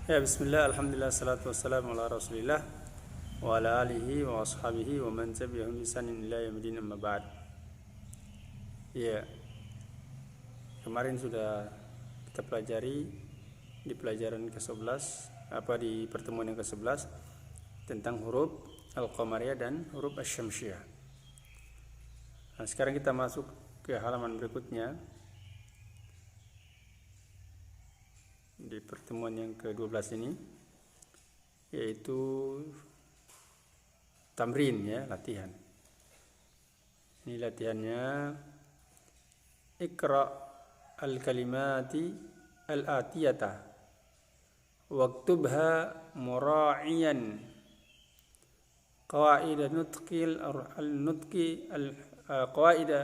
Ya, bismillah, alhamdulillah, salatu wassalamu ala rasulillah wa ala alihi wa ashabihi wa man tabi'ahum bisanin ila yaumil amma ba'd. Ya, kemarin sudah kita pelajari di pelajaran ke-11, di pertemuan yang ke-11 tentang huruf al-qamariyah dan huruf asy-syamsiyah. Nah, sekarang kita masuk ke halaman berikutnya. Di pertemuan yang ke-12 ini, yaitu tamrin, ya, latihan. Ini latihannya. Iqra al-kalimati al-atiyata waktubha mura'iyan qawaida nutqil al-nutqi qawaida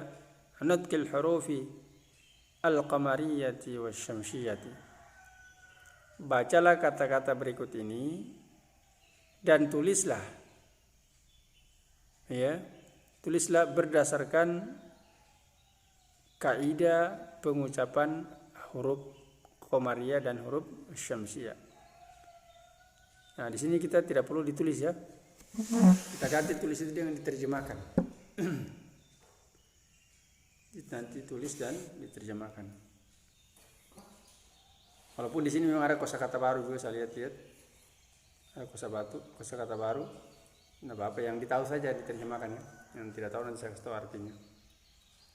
nutqil hurufi al-qamariyati wasyamsiyati. Bacalah kata-kata berikut ini dan tulislah, ya, tulislah berdasarkan kaidah pengucapan huruf qamariyah dan huruf syamsiyah. Nah, di sini kita tidak perlu ditulis, ya. Kita ganti tulis itu dengan diterjemahkan. Nanti tulis dan diterjemahkan. Walaupun di sini memang ada kosakata baru juga, saya lihat. Ada kosakata baru. Nah, apa yang ditahu saja diterjemahkan, ya. Yang tidak tahu nanti saya kasih tahu artinya.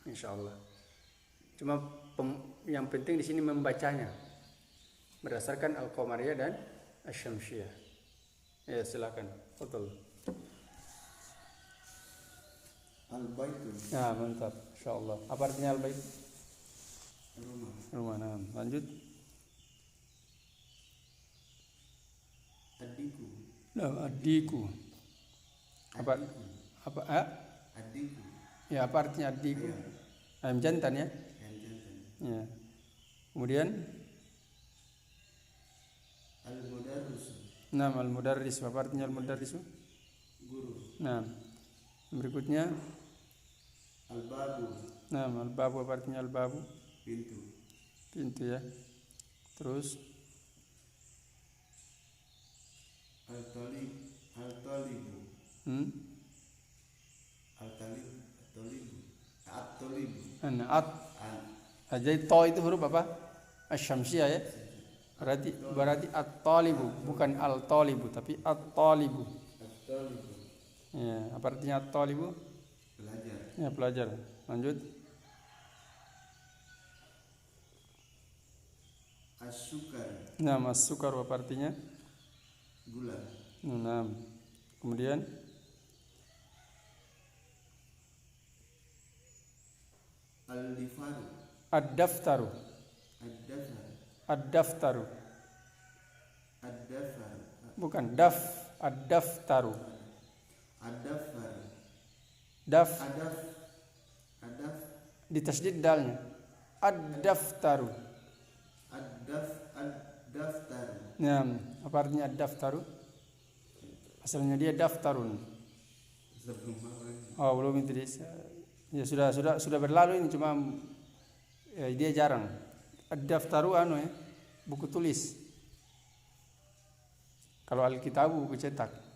Insyaallah. Cuma yang penting di sini membacanya berdasarkan al-qamariyah dan asy-syamsiyah. Ya, silakan. Fadhil. Al-baitu. Nah, mantap. Insyaallah. Apa artinya al-bait? Rumah. Rumah. Nah, lanjut. Adikku. Nah, adikku. Apa? Adikku. Apa? Adikku. Ya, apa artinya adikku? Ayam jantan, ya. Yang jantan. Ya. Kemudian, Al-mudarris. nah, al-mudarris. Apa artinya al-mudarris? Guru. Nah, berikutnya, Al-babu. nah, al-babu. Apa artinya al-babu? Pintu. Pintu, ya. Terus, Al-talib. Al-talibu. Al-talib. Al-talibu. At-talibu. at. Jadi to itu huruf apa? Asy-syamsiyah, ya. Berarti at-talibu, bukan al-talibu, tapi at-talibu. At-talibu. Ya, apa artinya at-talibu? Belajar. Ya, pelajar. Lanjut. As-sukar. Nah, as-sukar apa artinya? Gula. Nah, kemudian Al-difaru. ad-daftaru. Ad-dafar. Ad-daftaru. Ad-dafar. Bukan ad-daftaru. Ad-dafar. Daf Adaf. Adaf. ditasydid dalnya. Ad-daftaru. Ad-daftar. Nah, apa artinya ad-daftaru? Asalnya dia daftarun. Oh, belum itu. Ya, sudah berlalu ini, cuma ya, dia jarang. Ad-daftaru ya, buku tulis. Kalau al-kitabu buku cetak.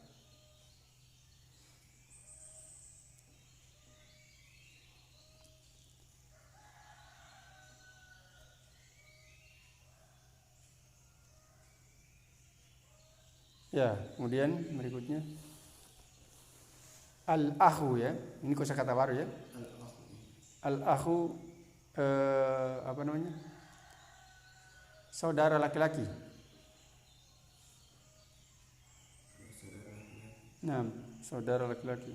Ya, kemudian berikutnya al-akhu, ya. Ini kosakata baru, ya. Al-akhu apa namanya? Saudara laki-laki. Nah, saudara laki-laki.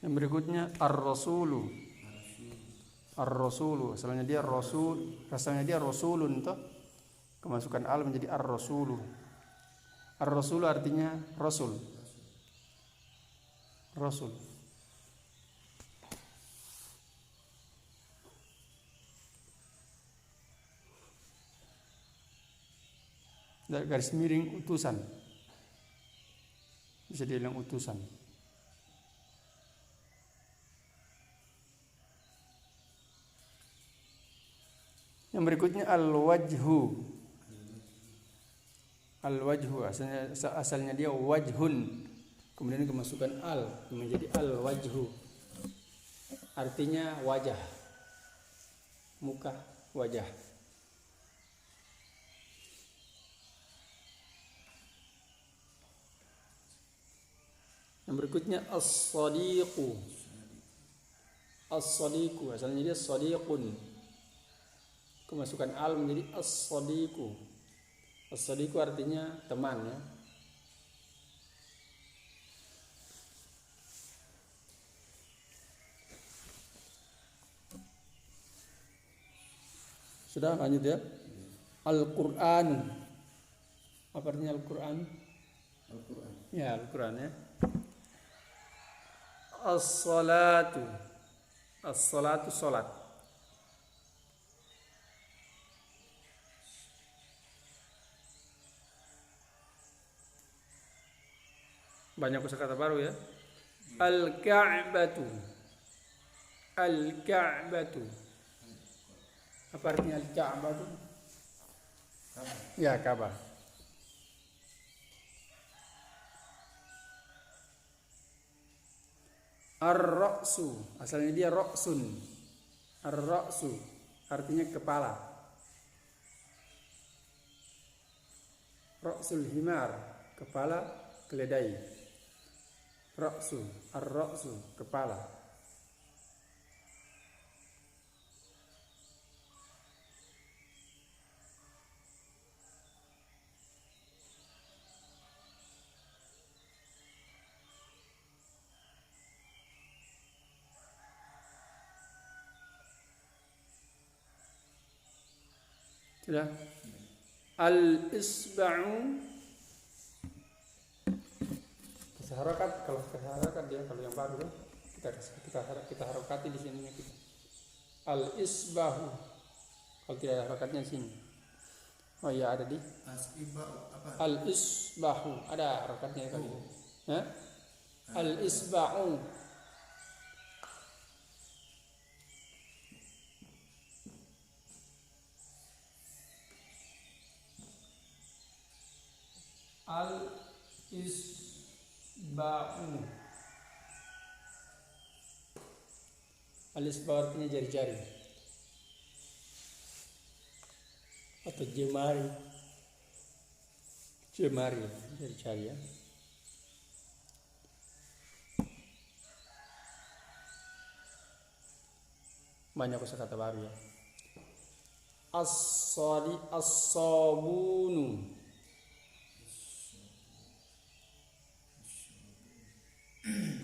Yang berikutnya ar-rasulu. Ar-rasulu, asalnya dia rasulun toh. Kemasukan al menjadi ar-rasulu. Ar-rasulu artinya rasul. Rasul. garis miring utusan. bisa dibilang utusan. Yang berikutnya al-wajhu. Al-wajhu asalnya dia wajhun. Kemudian kemasukan al menjadi al-wajhu. Artinya wajah. Muka, wajah. Yang berikutnya as-sadiqu. As-sadiqu asalnya dia sadiqun. Kemasukan al menjadi as-sadiqu. As-sadiqu artinya teman ya. Sudah lanjut ya. Al-Qur'an. Apa artinya Al-Qur'an? Al-Quran. Ya, Al-Qur'an ya. As-salatu. As-salatu salat. Banyak kosakata baru ya. Al-Ka'batu. Al-Ka'batu. Apa artinya Al-Ka'batu? Ya, Ka'bah. Ar-Ra'su. Asalnya dia Ra'sun. Ar-Ra'su artinya kepala. Ra'sul himar, kepala keledai. Ra'su, ar-ra'su, kepala. Sudah. Al-isba'u. Kasih harakat, kalau kasih harakat dia, kalau yang baru kita harakati di sini kita. Al-isbahu. Kalau tidak ada harakatnya di sini. Oh iya ada di al-isbahu, ada harakatnya kali ini. Hah? Al-isba'u. Al-isba'u. Al-isba'u artinya jari-jari atau jemari. Jemari, jari-jari ya. Banyak kosakata baru ya. As-sabunu.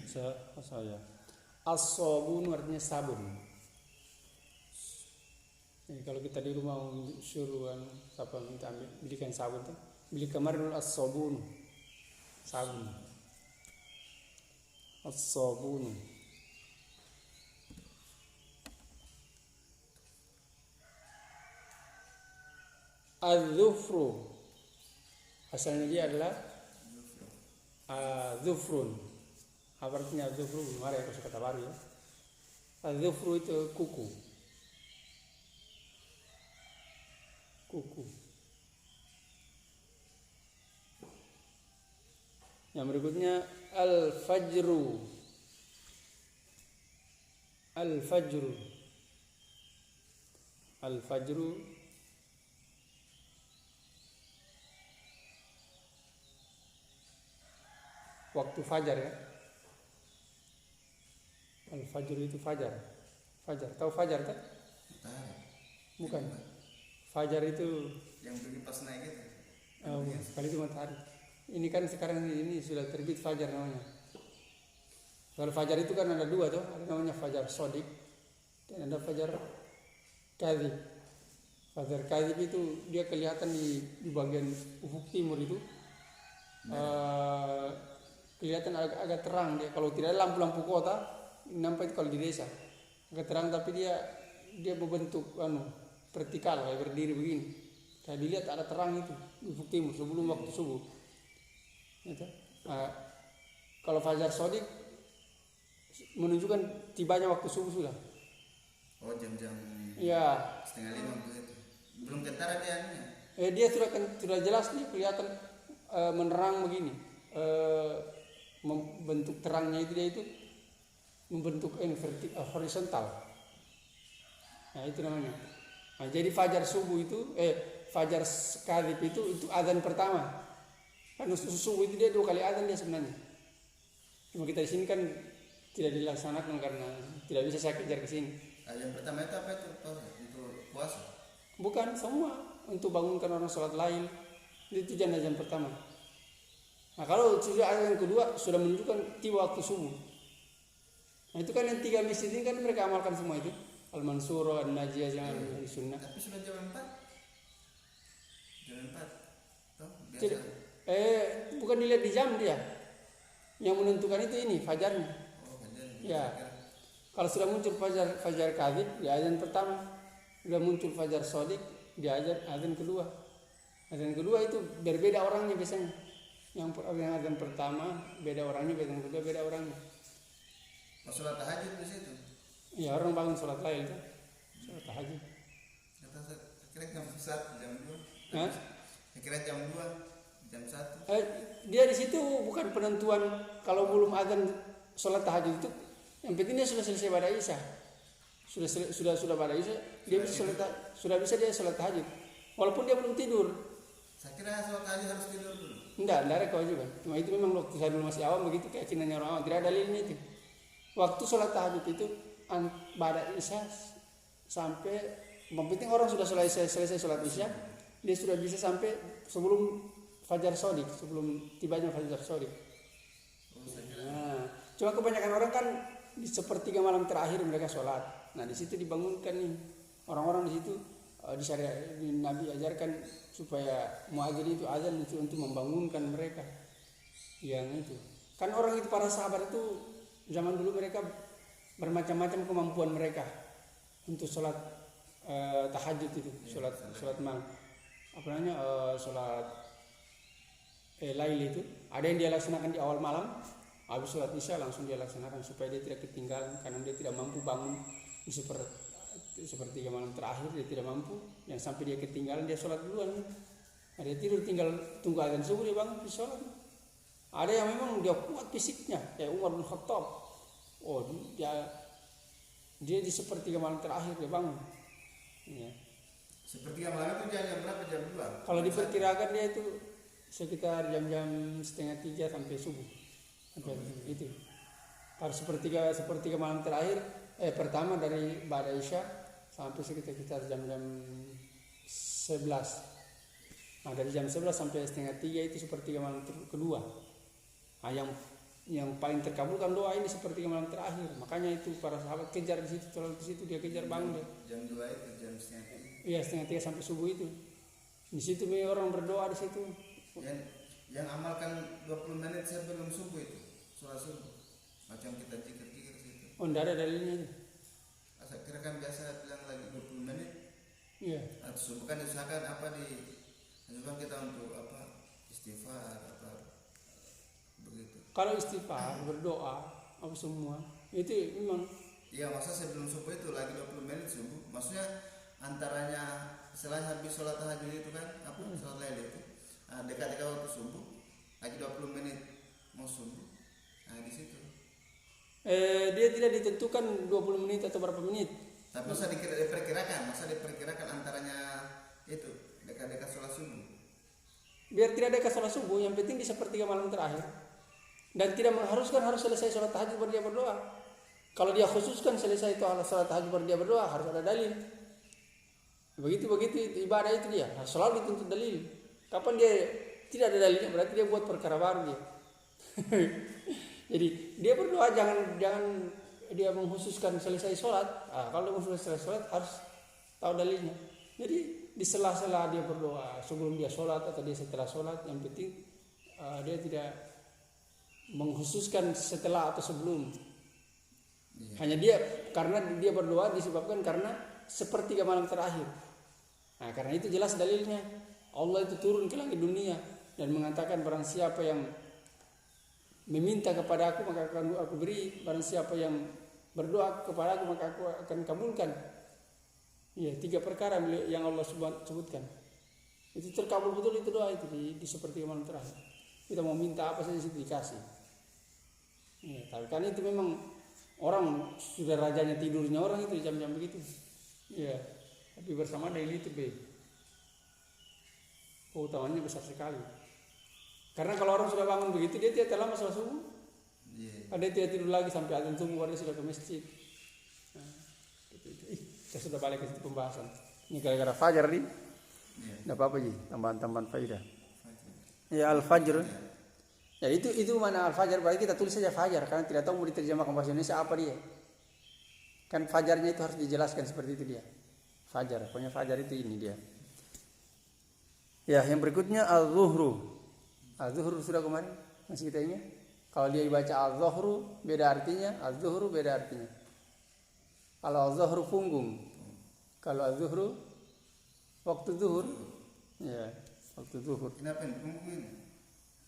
Saya as-sabun artinya sabun. Jadi kalau kita di rumah suruh siapa minta ambil belikan sabun tuh, beli kemarin as-sabun, sabun. As-sabun. Az-zufru. Asalnya dia adalah zufrun. Apa artinya az-zufru? Belum ada kosakata baru ya. Az-zufru itu kuku. Kuku. Yang berikutnya al-fajru. Al-fajru. Al-fajru waktu fajar ya. Al-fajr itu fajar. Fajar, tahu fajar kan? Bukan. Fajar itu yang pergi pas naik itu. Oh, kali itu matahari. Ini kan sekarang ini sudah terbit fajar namanya. Kalau fajar itu kan ada dua tuh, ada namanya fajar sodik dan ada fajar kadhib. Fajar kadhib itu dia kelihatan di bagian ufuk timur itu. Kelihatan agak terang dia. Kalau tidak ada lampu-lampu kota nampak itu kalau di desa agak terang, tapi dia berbentuk vertikal kayak berdiri begini. Kayak dilihat ada terang itu di ufuk timur sebelum waktu subuh. Itu. Kalau fajar sodik menunjukkan tibanya waktu subuh sudah. Oh, jam-jam Ya, 4:30 begitu. Belum kentara dia nih. dia sudah jelas nih kelihatan menerang begini. Bentuk terangnya itu dia itu membentuk horizontal. Nah, itu namanya. Nah, jadi fajar subuh itu fajar kadhib itu azan pertama. Kan subuh itu dia 2 kali azan dia sebenarnya. Cuma kita di sini kan tidak dilaksanakan karena tidak bisa saya kejar ke sini. Yang pertama itu apa itu? Itu puasa. Bukan semua untuk bangunkan orang sholat lain itu azan pertama. Nah, kalau sudah azan kedua sudah menunjukkan tiba waktu subuh. Nah, itu kan yang 3 masjid ini kan mereka amalkan semua itu. Al-Mansuro, An-Najiyah, yang sunnah. Tapi sudah jam 4. Jam 4. Toh, Tidak, biasa. bukan dilihat di jam dia. Yang menentukan itu ini fajarnya. Oh, fajar. Ya. Kalau sudah muncul fajar kadhib di azan pertama, sudah muncul fajar sodik di azan kedua. Azan kedua itu berbeda orangnya biasanya. Yang azan pertama beda orangnya, azan kedua beda orangnya. Pas sholat tahajud di situ. Ya, orang bangun sholat lain kan. Sholat tahajud. Kata saya kira jam 1, jam 2. Hah? Saya kira jam 2, jam 1. Dia di situ bukan penentuan kalau belum azan sholat tahajud itu. Yang penting dia sudah selesai pada isya. Sudah pada isya, dia bisa sudah bisa dia sholat tahajud. Walaupun dia belum tidur. Saya kira sholat tahajud harus tidur dulu. Enggak ada kewajiban. Cuma itu memang waktu saya dulu masih awam begitu keyakinannya orang awam. Tidak ada dalilnya itu. Waktu sholat tahajud itu pada isya sampai, yang penting orang sudah selesai sholat isya, dia sudah bisa sampai sebelum fajar sodik, sebelum tibanya fajar sodik. Nah, cuma kebanyakan orang kan di sepertiga malam terakhir mereka sholat. Nah, di situ dibangunkan nih orang-orang di situ. Nabi ajarkan supaya muadzin itu azan itu untuk membangunkan mereka. Yang itu kan orang itu, para sahabat itu zaman dulu mereka bermacam-macam kemampuan mereka untuk sholat tahajud itu, sholat malam. Apa namanya, sholat lail itu. Ada yang dia laksanakan di awal malam, habis sholat isya langsung dia laksanakan supaya dia tidak ketinggalan, karena dia tidak mampu bangun di sepertiga malam terakhir, dia tidak mampu. Yang sampai dia ketinggalan dia sholat duluan. Nah, dia tidur tinggal tunggu azan subuh dia bangun di sholat. Ada yang memang dia kuat fisiknya, kayak Umar bin Khattab. Oh, dia di sepertiga malam terakhir dia bangun. Ya. Sepertiga malam itu jam berapa? Jam 2. Kalau diperkirakan dia itu sekitar jam 2:30 sampai subuh. Itu. Kalau sepertiga malam terakhir pertama dari ba'da isya sampai sekitar jam 11. Nah, dari jam 11 sampai 2:30 itu sepertiga malam kedua. Nah, yang paling terkabulkan doa ini sepertiga malam terakhir. Makanya itu para sahabat kejar di situ, terlalu di situ dia kejar bangun dia. Jam 2 itu jam 2:30. Iya, 2:30 sampai subuh itu. Di situ orang berdoa di situ. Yang amalkan 20 menit sebelum subuh itu, sholat subuh. Macam kita zikir-zikir situ. Oh, enggak ada dalilnya itu. Saya kira kan biasa bilang lagi 20 menit. Iya. Atau subuh kan diusahakan diusahakan kita untuk istighfar begitu. Kalau istighfar, berdoa, apa semua itu memang. Iya, masa sebelum subuh itu lagi 20 menit subuh. Maksudnya antaranya setelah habis sholat tahajud itu kan sholat lail itu. Nah, dekat-dekat waktu subuh lagi 20 menit mau subuh. Nah, di situ. Dia tidak ditentukan 20 menit atau berapa menit. Tapi masa diperkirakan antaranya itu dekat-dekat sholat subuh. Biar tidak dekat sholat subuh, yang penting di sepertiga malam terakhir. Dan tidak mengharuskan harus selesai sholat tahajud baru dia berdoa. Kalau dia khususkan selesai itu sholat tahajud baru dia berdoa, harus ada dalil. Begitu ibadah itu dia harus selalu dituntut dalil. Kapan dia tidak ada dalilnya, berarti dia buat perkara baru dia. Jadi dia berdoa jangan dia mengkhususkan selesai sholat. Kalau dia mengkhususkan selesai sholat harus tahu dalilnya. Jadi di sela-sela dia berdoa, sebelum dia sholat atau dia setelah sholat, yang penting dia tidak mengkhususkan setelah atau sebelum. Hanya karena dia berdoa disebabkan karena sepertiga malam terakhir. Nah, karena itu jelas dalilnya. Allah itu turun ke langit dunia dan mengatakan barang siapa yang meminta kepada aku maka akan aku beri, barang siapa yang berdoa kepada aku maka aku akan kabulkan. Ya, 3 perkara yang Allah sebutkan. Itu terkabul betul itu doa itu di seperti malam terakhir. Kita mau minta apa saja itu dikasih. Ya, tapi kan itu memang orang sudah rajanya tidurnya orang itu di jam-jam begitu. Ya, tapi bersama dengan itu keutamaannya besar sekali. Karena kalau orang sudah bangun begitu dia tidak terlambat sholat subuh. Ada tidak tidur lagi sampai azan subuh baru sudah ke masjid. Nah, gitu. Saya sudah balik ke situ pembahasan. Ini gara-gara fajar nih. Tidak apa-apa ji, tambahan-tambahan faedah. Ya al-fajr. Ya itu mana al-fajr, berarti kita tulis saja fajar karena tidak tahu mau diterjemahkan bahasa Indonesia apa dia. Kan fajarnya itu harus dijelaskan seperti itu dia. Fajar, pokoknya fajar itu ini dia. Ya, yang berikutnya al-zuhru. Al-zuhru sudah kemarin masih kita ingat. Kalau dia dibaca al-zuhru beda artinya, al-zuhru beda artinya. Kalau al-zuhru punggung. Kalau al-zuhru waktu zuhur. Ya, waktu zuhur. Kenapa ini punggung ini?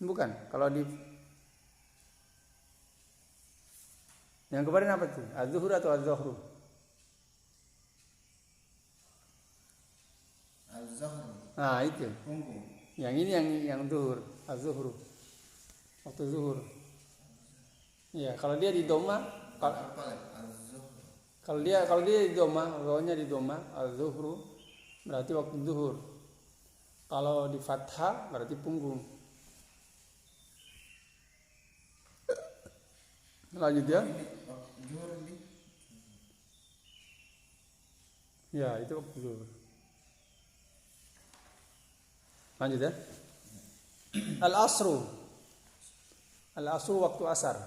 Bukan, kalau di yang kemarin apa tuh? Az-zuhur atau az-zuhru? Az-zuhru. Nah, itu. Punggung. Yang ini yang zuhur, az-zuhru. Waktu zuhur. Ya, kalau dia di doma, kalau dia di doma, rohnya di doma, az-zuhru berarti waktu zuhur. Kalau di fathah berarti punggung. Lanjut ya. Ya, itu waktu zuhur. Lanjut ya. Al-asru. Al-asru waktu asar.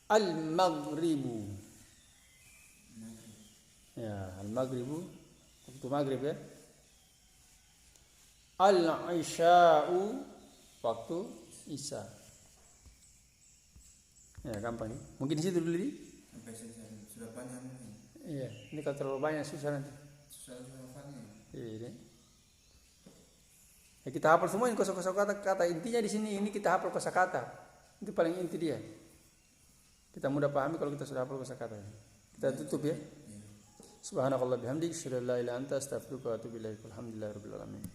Al-maghribu. Ya, al-maghribu waktu maghrib ya. Al-isya'u waktu isya. Ya, gampang ya. Mungkin di situ dulu nih. Sampai selesai. Sudah banyak ini. Iya, ini kalau terlalu banyak susah nanti. Susah hafalnya. Iya. Ya, kita hafal semua ini kosa-kosa kata. Intinya di sini ini kita hafal kosakata. Itu paling inti dia. Kita mudah pahami kalau kita sudah hafal kosakata. Kita tutup ya. Subhanakallah bihamdik, asyhadu an la ilaha illa anta, astaghfiruka wa atubu ilaik. Alhamdulillahirabbil alamin.